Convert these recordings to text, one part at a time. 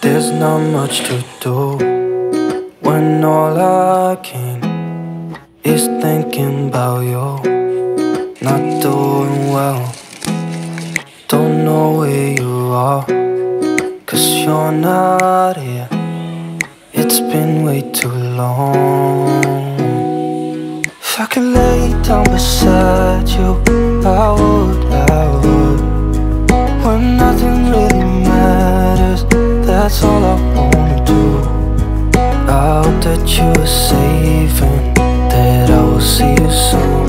There's not much to do when all I can is thinking about you. Not doing well, don't know where you are, 'cause you're not here. It's been way too long. If I could lay down beside you, I would. When nothing really matters, that's all I wanna do. I hope that you are safe and that I will see you soon.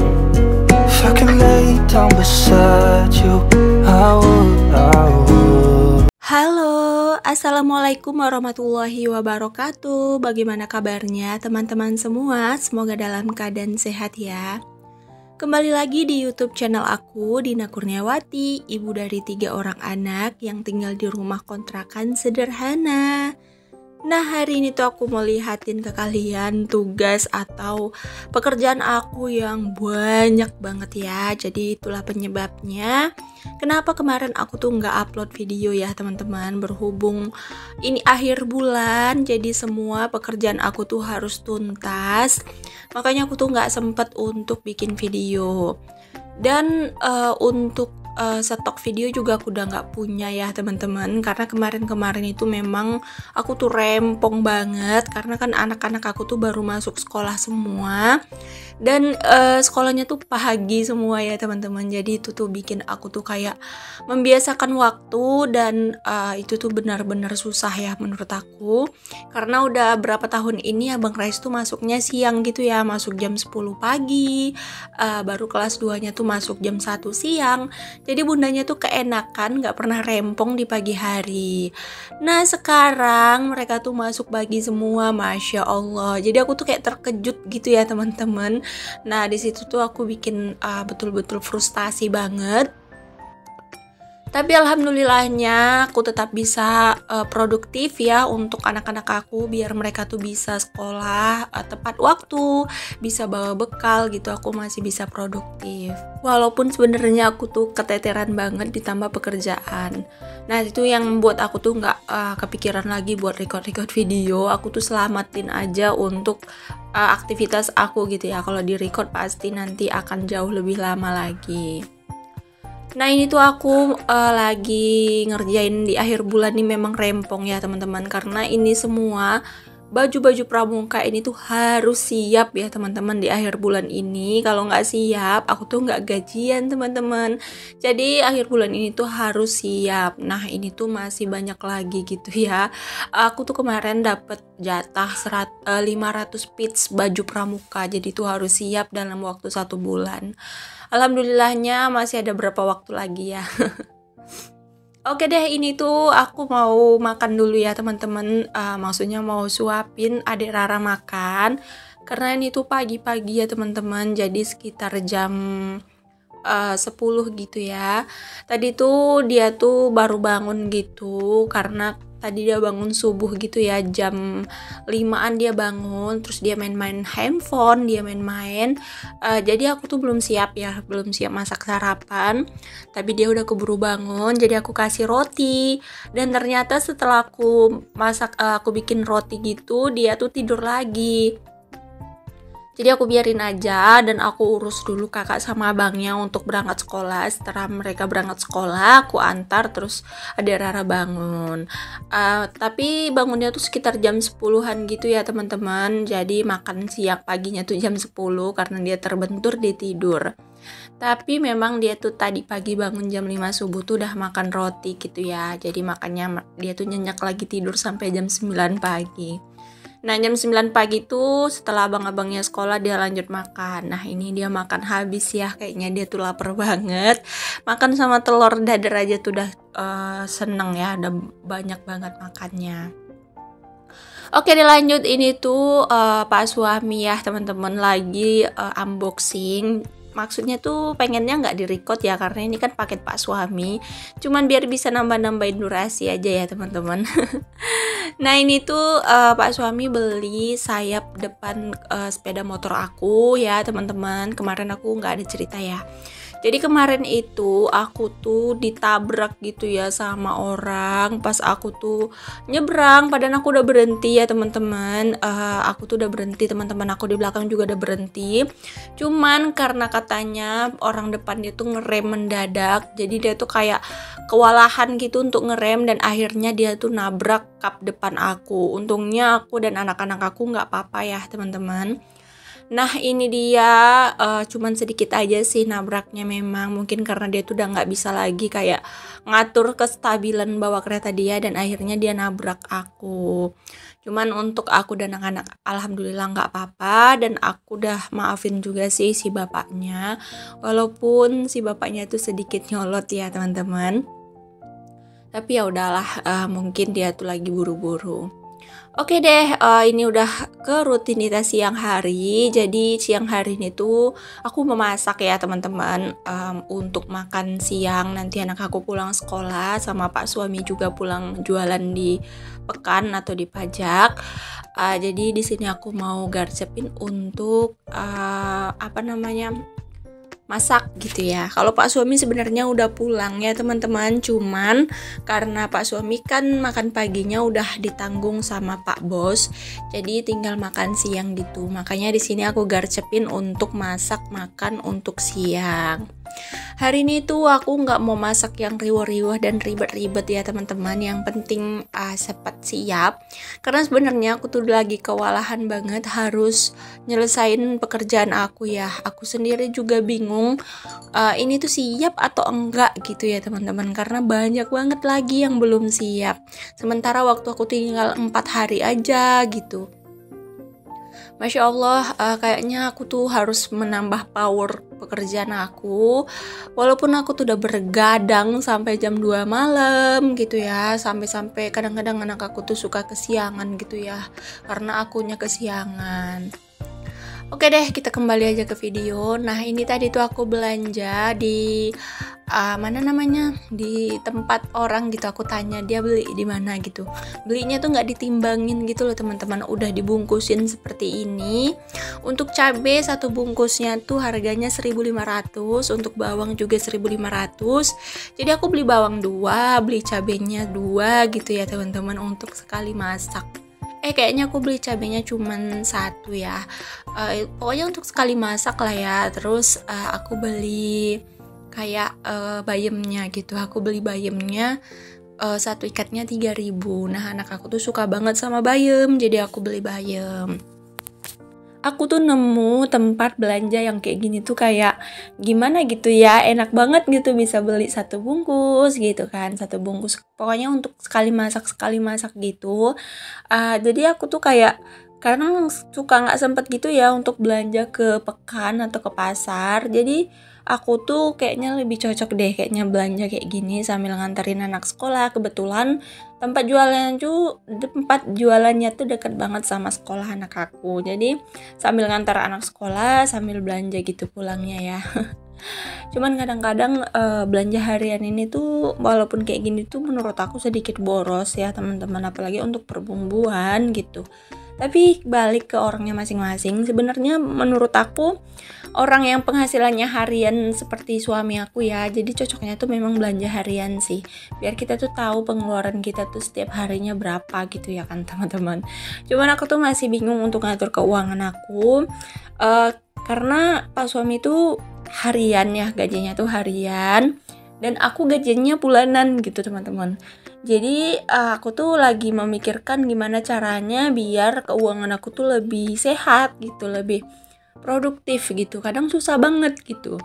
If I could lay down beside you, I would. Halo, assalamualaikum warahmatullahi wabarakatuh. Bagaimana kabarnya teman-teman semua? Semoga dalam keadaan sehat ya. Kembali lagi di YouTube channel aku, Dina Kurniawati, ibu dari 3 orang anak yang tinggal di rumah kontrakan sederhana. Nah, hari ini tuh aku mau lihatin ke kalian tugas atau pekerjaan aku yang banyak banget ya. Jadi itulah penyebabnya kenapa kemarin aku tuh nggak upload video ya teman-teman. Berhubung ini akhir bulan, jadi semua pekerjaan aku tuh harus tuntas. Makanya aku tuh nggak sempet untuk bikin video. Dan untuk stok video juga aku udah nggak punya ya teman-teman, karena kemarin itu memang aku tuh rempong banget karena kan anak-anak aku tuh baru masuk sekolah semua dan sekolahnya tuh pagi semua ya teman-teman. Jadi itu tuh bikin aku tuh kayak membiasakan waktu dan itu tuh benar-benar susah ya menurut aku, karena udah berapa tahun ini Abang Rais tuh masuknya siang gitu ya, masuk jam 10 pagi, baru kelas 2-nya tuh masuk jam 1 siang. Jadi bundanya tuh keenakan, gak pernah rempong di pagi hari. Nah sekarang mereka tuh masuk pagi semua, Masya Allah. Jadi aku tuh kayak terkejut gitu ya teman-teman. Nah disitu tuh aku bikin betul-betul frustasi banget. Tapi alhamdulillahnya aku tetap bisa produktif ya untuk anak-anak aku, biar mereka tuh bisa sekolah tepat waktu, bisa bawa bekal gitu, aku masih bisa produktif. Walaupun sebenarnya aku tuh keteteran banget ditambah pekerjaan. Nah itu yang membuat aku tuh nggak kepikiran lagi buat record video. Aku tuh selamatin aja untuk aktivitas aku gitu ya. Kalau di record pasti nanti akan jauh lebih lama lagi. Nah ini tuh aku lagi ngerjain di akhir bulan nih, memang rempong ya teman-teman, karena ini semua baju-baju pramuka ini tuh harus siap ya teman-teman di akhir bulan ini. Kalau nggak siap aku tuh nggak gajian teman-teman. Jadi akhir bulan ini tuh harus siap. Nah ini tuh masih banyak lagi gitu ya. Aku tuh kemarin dapet jatah 500 piece baju pramuka, jadi tuh harus siap dalam waktu 1 bulan. Alhamdulillahnya masih ada berapa waktu lagi ya. Oke deh, ini tuh aku mau makan dulu ya teman-teman. Maksudnya mau suapin adik Rara makan, karena ini tuh pagi-pagi ya teman-teman. Jadi sekitar jam 10 gitu ya. Tadi tuh dia tuh baru bangun gitu, karena tadi dia bangun subuh gitu ya, jam 5-an dia bangun, terus dia main-main handphone, dia main-main. Jadi aku tuh belum siap masak sarapan, tapi dia udah keburu bangun, jadi aku kasih roti. Dan ternyata setelah aku bikin roti gitu, dia tuh tidur lagi. Jadi aku biarin aja dan aku urus dulu kakak sama abangnya untuk berangkat sekolah. Setelah mereka berangkat sekolah, aku antar, terus ada Rara bangun. Tapi bangunnya tuh sekitar jam 10-an gitu ya teman-teman. Jadi makan siang paginya tuh jam 10 karena dia terbentur di tidur. Tapi memang dia tuh tadi pagi bangun jam 5 subuh tuh udah makan roti gitu ya. Jadi makanya dia tuh nyenyak lagi tidur sampai jam 9 pagi. Nah jam 9 pagi tuh setelah abang-abangnya sekolah dia lanjut makan. Nah ini dia makan habis ya, kayaknya dia tuh lapar banget. Makan sama telur dadar aja tuh udah seneng ya, udah banyak banget makannya. Oke dilanjut, ini tuh Pak suami ya teman-teman lagi unboxing. Maksudnya tuh pengennya nggak di-record ya, karena ini kan paket Pak suami, cuman biar bisa nambah-nambahin durasi aja ya teman-teman. Nah ini tuh Pak suami beli sayap depan sepeda motor aku ya teman-teman. Kemarin aku nggak ada cerita ya. Jadi kemarin itu aku tuh ditabrak gitu ya sama orang pas aku tuh nyebrang, padahal aku udah berhenti ya teman-teman. Aku tuh udah berhenti, teman-teman aku di belakang juga udah berhenti. Cuman karena katanya orang depan dia tuh ngerem mendadak, jadi dia tuh kayak kewalahan gitu untuk ngerem dan akhirnya dia tuh nabrak kap depan aku. Untungnya aku dan anak-anak aku nggak apa-apa ya teman-teman. Nah ini dia cuman sedikit aja sih nabraknya, memang mungkin karena dia tuh udah nggak bisa lagi kayak ngatur kestabilan bawa kereta dia dan akhirnya dia nabrak aku. Cuman untuk aku dan anak-anak alhamdulillah nggak apa-apa, dan aku udah maafin juga sih si bapaknya, walaupun si bapaknya itu sedikit nyolot ya teman-teman. Tapi ya udahlah, mungkin dia tuh lagi buru-buru. Oke deh, ini udah ke rutinitas siang hari. Jadi siang hari ini tuh aku memasak ya teman-teman, untuk makan siang. Nanti anak aku pulang sekolah sama pak suami juga pulang jualan di pekan atau di pajak. Jadi di sini aku mau garcepin untuk masak gitu ya. Kalau pak suami sebenarnya udah pulang ya teman-teman, cuman karena pak suami kan makan paginya udah ditanggung sama pak bos, jadi tinggal makan siang gitu. Makanya di sini aku garcepin untuk masak makan untuk siang. Hari ini tuh aku nggak mau masak yang riweh-riweh dan ribet-ribet ya teman-teman. Yang penting cepat siap. Karena sebenarnya aku tuh lagi kewalahan banget harus nyelesain pekerjaan aku ya. Aku sendiri juga bingung ini tuh siap atau enggak gitu ya teman-teman. Karena banyak banget lagi yang belum siap. Sementara waktu aku tinggal 4 hari aja gitu. Masya Allah, kayaknya aku tuh harus menambah power pekerjaan aku. Walaupun aku tuh udah bergadang sampai jam 2 malam gitu ya. Sampai-sampai kadang-kadang anak aku tuh suka kesiangan gitu ya, karena akunya kesiangan. Oke deh, kita kembali aja ke video. Nah ini tadi tuh aku belanja di di tempat orang gitu. Aku tanya dia beli di mana gitu. Belinya tuh nggak ditimbangin gitu loh teman-teman. Udah dibungkusin seperti ini. Untuk cabai satu bungkusnya tuh harganya 1.500. Untuk bawang juga 1.500. Jadi aku beli bawang 2, beli cabenya 2 gitu ya teman-teman untuk sekali masak. Kayaknya aku beli cabenya cuman 1 ya. Pokoknya untuk sekali masak lah ya. Terus aku beli kayak bayamnya gitu. Aku beli bayamnya satu ikatnya 3.000. Nah anak aku tuh suka banget sama bayam, jadi aku beli bayam. Aku tuh nemu tempat belanja yang kayak gini tuh kayak gimana gitu ya, enak banget gitu, bisa beli 1 bungkus gitu kan, 1 bungkus pokoknya untuk sekali masak gitu. Jadi aku tuh kayak karena suka nggak sempet gitu ya untuk belanja ke pekan atau ke pasar, jadi aku tuh kayaknya lebih cocok deh kayaknya belanja kayak gini sambil nganterin anak sekolah. Kebetulan tempat jualannya tuh deket banget sama sekolah anak aku, jadi sambil ngantar anak sekolah sambil belanja gitu pulangnya ya. Cuman kadang-kadang belanja harian ini tuh walaupun kayak gini tuh menurut aku sedikit boros ya teman-teman, apalagi untuk perbumbuan gitu. Tapi balik ke orangnya masing-masing. Sebenarnya menurut aku orang yang penghasilannya harian seperti suami aku ya, jadi cocoknya tuh memang belanja harian sih, biar kita tuh tahu pengeluaran kita tuh setiap harinya berapa gitu ya kan teman-teman. Cuman aku tuh masih bingung untuk ngatur keuangan aku, karena pak suami tuh harian ya, gajinya tuh harian, dan aku gajinya bulanan gitu teman-teman. Jadi aku tuh lagi memikirkan gimana caranya biar keuangan aku tuh lebih sehat gitu, lebih produktif gitu. Kadang susah banget gitu.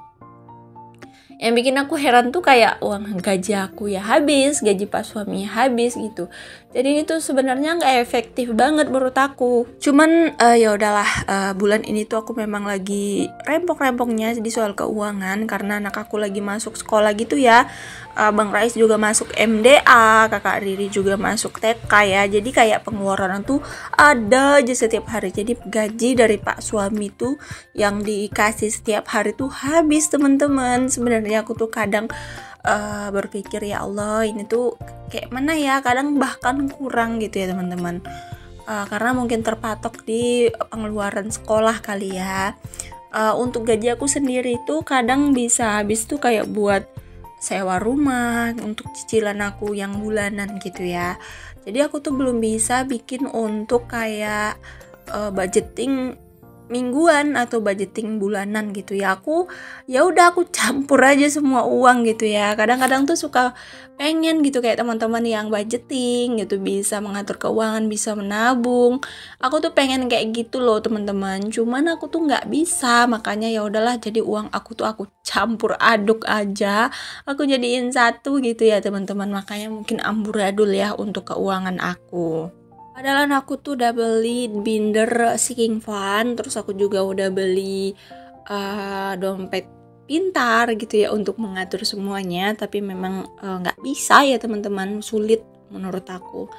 Yang bikin aku heran tuh kayak uang gaji aku ya habis, gaji pak suami habis gitu. Jadi itu sebenarnya nggak efektif banget menurut aku. Cuman ya udahlah, bulan ini tuh aku memang lagi rempong-rempongnya di soal keuangan karena anak aku lagi masuk sekolah gitu ya. Bang Rais juga masuk MDA, kakak Riri juga masuk TK ya. Jadi kayak pengeluaran tuh ada aja setiap hari. Jadi gaji dari pak suami tuh yang dikasih setiap hari tuh habis teman-teman. Sebenarnya aku tuh kadang berpikir ya Allah ini tuh kayak mana ya, kadang bahkan kurang gitu ya teman-teman. Karena mungkin terpatok di pengeluaran sekolah kali ya. untuk gaji aku sendiri tuh kadang bisa habis tuh kayak buat sewa rumah, untuk cicilan aku yang bulanan gitu ya. Jadi aku tuh belum bisa bikin untuk kayak budgeting mingguan atau budgeting bulanan gitu ya. Ya udah aku campur aja semua uang gitu ya. Kadang-kadang tuh suka pengen gitu kayak teman-teman yang budgeting gitu, bisa mengatur keuangan, bisa menabung. Aku tuh pengen kayak gitu loh teman-teman. Cuman aku tuh nggak bisa, makanya ya udahlah, jadi uang aku tuh aku campur aduk aja. Aku jadiin satu gitu ya teman-teman. Makanya mungkin amburadul ya untuk keuangan aku. Padahal aku tuh udah beli binder sinking fund, terus aku juga udah beli dompet pintar gitu ya untuk mengatur semuanya. Tapi memang nggak bisa ya teman-teman, sulit menurut aku.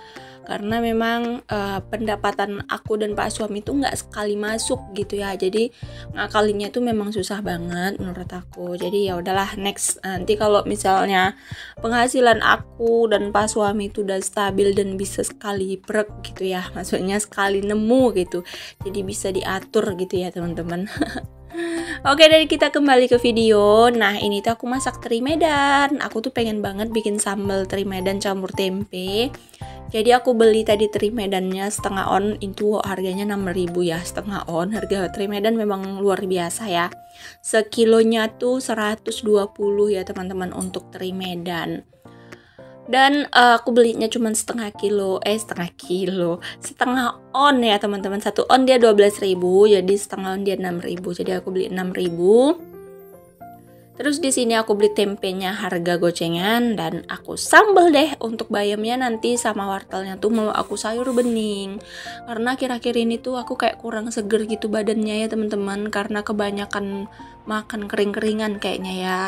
Karena memang pendapatan aku dan Pak suami tuh nggak sekali masuk gitu ya. Jadi ngakalinya tuh memang susah banget menurut aku. Jadi ya udahlah, next nanti kalau misalnya penghasilan aku dan Pak suami itu udah stabil dan bisa sekali prek gitu ya. Maksudnya sekali nemu gitu. Jadi bisa diatur gitu ya teman-teman. Oke, dari kita kembali ke video. Nah, ini tuh aku masak teri Medan. Aku tuh pengen banget bikin sambal teri Medan campur tempe. Jadi aku beli tadi teri Medannya setengah on, itu harganya 6.000 ya, setengah on. Harga teri Medan memang luar biasa ya. Sekilonya tuh 120 ya teman-teman untuk teri Medan. Dan aku belinya cuma setengah on ya teman-teman. Satu on dia 12.000, jadi setengah on dia 6.000. Jadi aku beli 6.000. Terus di sini aku beli tempenya harga gocengan, dan aku sambel deh untuk bayamnya nanti sama wortelnya tuh mau aku sayur bening. Karena akhir-akhir ini tuh aku kayak kurang seger gitu badannya ya teman-teman, karena kebanyakan makan kering-keringan kayaknya ya.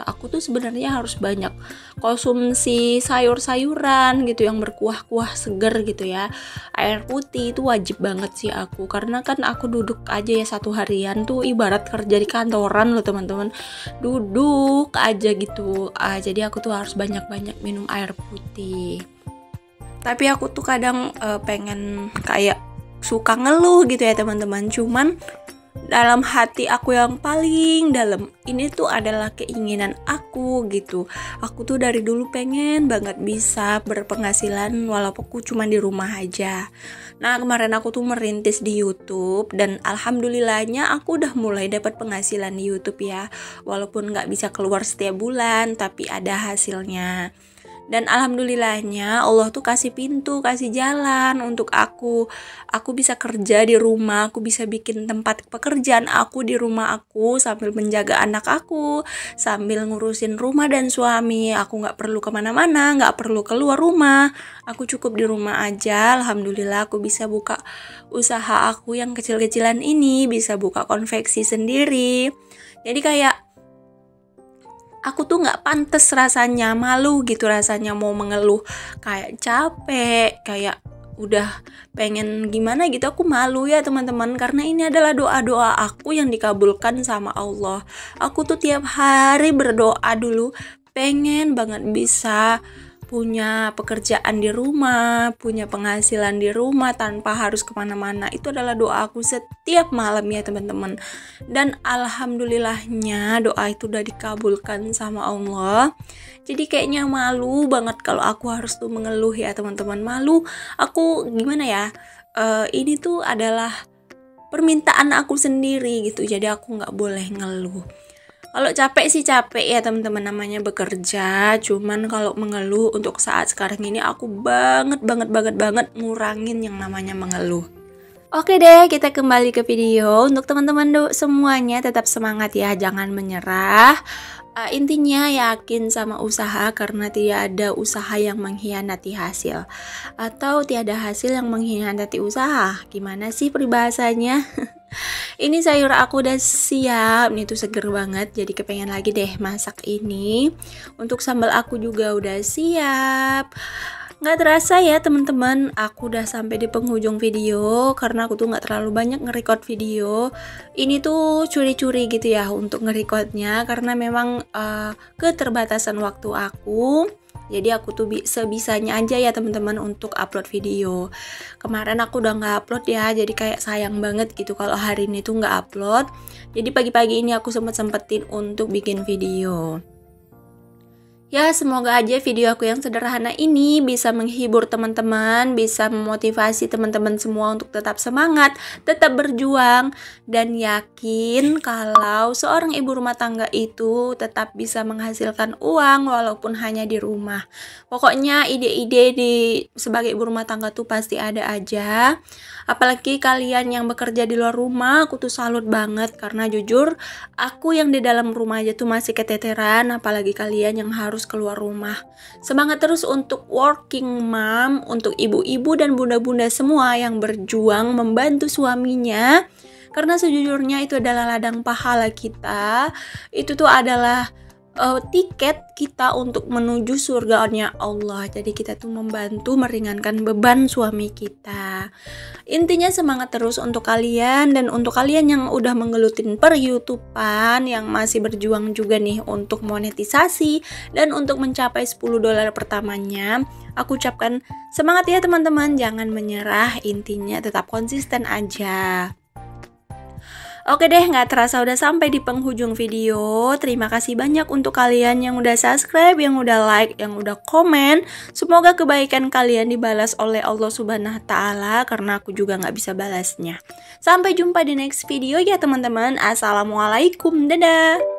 Aku tuh sebenarnya harus banyak konsumsi sayur-sayuran gitu yang berkuah-kuah seger gitu ya. Air putih itu wajib banget sih aku, karena kan aku duduk aja ya satu harian tuh ibarat kerja di kantoran loh teman-teman, duduk aja gitu. Jadi aku tuh harus banyak-banyak minum air putih. Tapi aku tuh kadang pengen kayak suka ngeluh gitu ya teman-teman. Cuman dalam hati aku yang paling dalam ini tuh adalah keinginan aku gitu. Aku tuh dari dulu pengen banget bisa berpenghasilan walaupun aku cuma di rumah aja. Nah, kemarin aku tuh merintis di YouTube, dan alhamdulillahnya aku udah mulai dapat penghasilan di YouTube ya. Walaupun nggak bisa keluar setiap bulan, tapi ada hasilnya. Dan alhamdulillahnya Allah tuh kasih pintu, kasih jalan untuk aku. Aku bisa kerja di rumah, aku bisa bikin tempat pekerjaan aku di rumah aku sambil menjaga anak aku, sambil ngurusin rumah dan suami. Aku gak perlu kemana-mana, gak perlu keluar rumah. Aku cukup di rumah aja. Alhamdulillah aku bisa buka usaha aku yang kecil-kecilan ini, bisa buka konveksi sendiri. Jadi kayak aku tuh nggak pantas rasanya, malu gitu rasanya mau mengeluh, kayak capek, kayak udah pengen gimana gitu, aku malu ya teman-teman, karena ini adalah doa-doa aku yang dikabulkan sama Allah. Aku tuh tiap hari berdoa dulu, pengen banget bisa punya pekerjaan di rumah, punya penghasilan di rumah tanpa harus kemana-mana. Itu adalah doa aku setiap malam ya teman-teman. Dan alhamdulillahnya doa itu udah dikabulkan sama Allah. Jadi kayaknya malu banget kalau aku harus tuh mengeluh ya teman-teman. Malu, aku gimana ya, ini tuh adalah permintaan aku sendiri gitu. Jadi aku gak boleh ngeluh. Kalau capek sih capek ya teman-teman, namanya bekerja. Cuman kalau mengeluh untuk saat sekarang ini aku banget ngurangin yang namanya mengeluh. Oke deh, kita kembali ke video. Untuk teman-teman semuanya tetap semangat ya, jangan menyerah. Intinya yakin sama usaha, karena tidak ada usaha yang mengkhianati hasil, atau tiada hasil yang mengkhianati usaha. Gimana sih peribahasanya? Ini sayur aku udah siap, nih tuh seger banget, jadi kepengen lagi deh masak ini. Untuk sambal aku juga udah siap. Nggak terasa ya teman-teman, aku udah sampai di penghujung video, karena aku tuh nggak terlalu banyak nge-record video. Ini tuh curi-curi gitu ya untuk nge-recordnya, karena memang keterbatasan waktu aku. Jadi aku tuh sebisanya aja ya teman-teman untuk upload video. Kemarin aku udah nggak upload ya, jadi kayak sayang banget gitu kalau hari ini tuh nggak upload. Jadi pagi-pagi ini aku sempetin untuk bikin video. Ya, semoga aja video aku yang sederhana ini bisa menghibur teman-teman, bisa memotivasi teman-teman semua untuk tetap semangat, tetap berjuang, dan yakin kalau seorang ibu rumah tangga itu tetap bisa menghasilkan uang walaupun hanya di rumah. Pokoknya ide-ide sebagai ibu rumah tangga tuh pasti ada aja. Apalagi kalian yang bekerja di luar rumah, aku tuh salut banget karena jujur aku yang di dalam rumah aja tuh masih keteteran, apalagi kalian yang harus keluar rumah. Semangat terus untuk working mom, untuk ibu-ibu dan bunda-bunda semua yang berjuang membantu suaminya. Karena sejujurnya itu adalah ladang pahala kita. Itu tuh adalah tiket kita untuk menuju surga-Nya Allah. Jadi kita tuh membantu meringankan beban suami kita. Intinya semangat terus untuk kalian, dan untuk kalian yang udah menggelutin per YouTubean, yang masih berjuang juga nih untuk monetisasi dan untuk mencapai $10 pertamanya. Aku ucapkan semangat ya teman-teman, jangan menyerah, intinya tetap konsisten aja. Oke deh, gak terasa udah sampai di penghujung video. Terima kasih banyak untuk kalian yang udah subscribe, yang udah like, yang udah komen. Semoga kebaikan kalian dibalas oleh Allah Subhanahu wa Ta'ala, karena aku juga gak bisa balasnya. Sampai jumpa di next video ya teman-teman. Assalamualaikum, dadah.